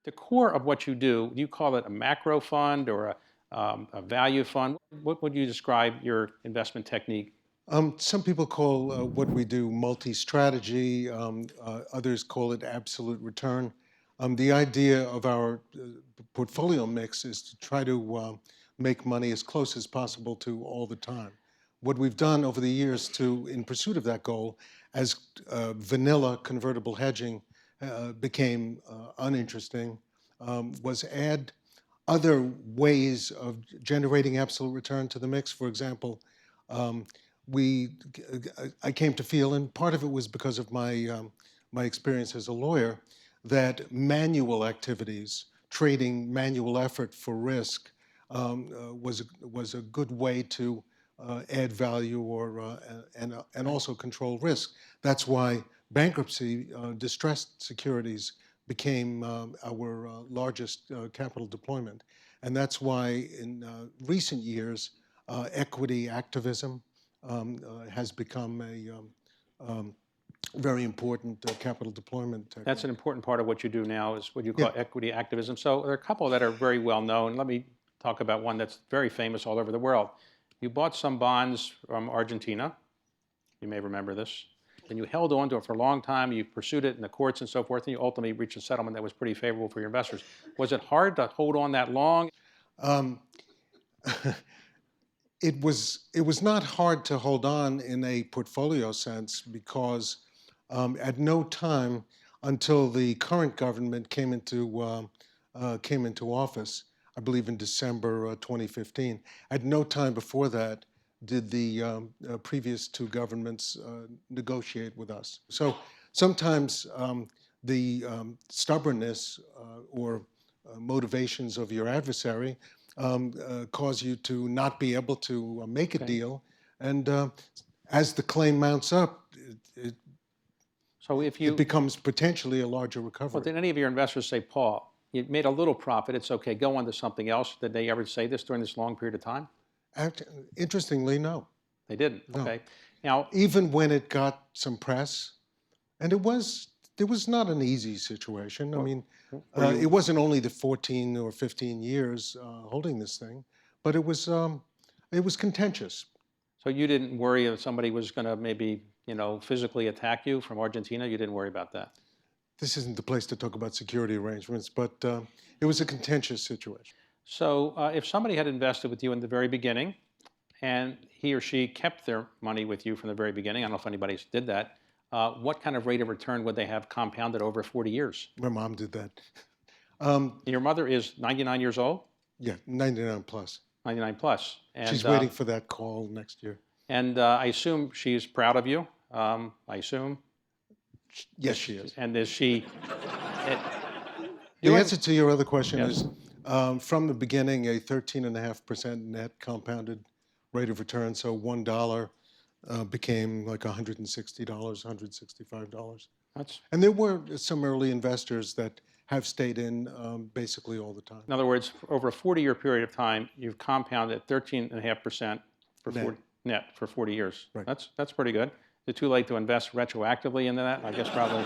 The core of what you do you call it a macro fund or a value fund? What would you describe your investment technique? Some people call what we do multi-strategy. Others call it absolute return. The idea of our portfolio mix is to try to make money as close as possible to all the time. What we've done over the years in pursuit of that goal, as vanilla convertible hedging became uninteresting, was add other ways of generating absolute return to the mix. For example, I came to feel, and part of it was because of my experience as a lawyer, that manual activities, trading manual effort for risk, was a good way to add value and also control risk. That's why bankruptcy, distressed securities became our largest capital deployment. And that's why in recent years, equity activism has become a very important capital deployment technique. That's an important part of what you do now is what you call equity activism. So there are a couple that are very well known. Let me talk about one that's very famous all over the world. You bought some bonds from Argentina. You may remember this. And you held on to it for a long time. You pursued it in the courts and so forth, and you ultimately reached a settlement that was pretty favorable for your investors. Was it hard to hold on that long? It was not hard to hold on in a portfolio sense because at no time until the current government came into office, I believe in December 2015, at no time before that did the previous two governments negotiate with us. So sometimes the stubbornness or motivations of your adversary cause you to not be able to make a deal. And as the claim mounts up, it becomes potentially a larger recovery. Well, did any of your investors say, Paul, you made a little profit, it's okay, go on to something else? Did they ever say this during this long period of time? Interestingly, no. They didn't? No. Okay. Now, even when it got some press, and it was not an easy situation. I mean, it wasn't only the 14 or 15 years holding this thing, but it was contentious. So you didn't worry if somebody was going to maybe, physically attack you from Argentina? You didn't worry about that? This isn't the place to talk about security arrangements, but it was a contentious situation. So if somebody had invested with you in the very beginning, and he or she kept their money with you from the very beginning, I don't know if anybody did that, what kind of rate of return would they have compounded over 40 years? My mom did that. Your mother is 99 years old? Yeah, 99 plus. 99 plus. And, she's waiting for that call next year. And I assume she's proud of you, I assume? Yes, she is. And is she... The answer to your other question is, from the beginning, a 13.5% net compounded rate of return, so $1 became like $160, $165. And there were some early investors that have stayed in basically all the time. In other words, over a 40-year period of time, you've compounded 13.5% net for 40 years. Right. That's pretty good. Is it too late to invest retroactively into that? I guess probably.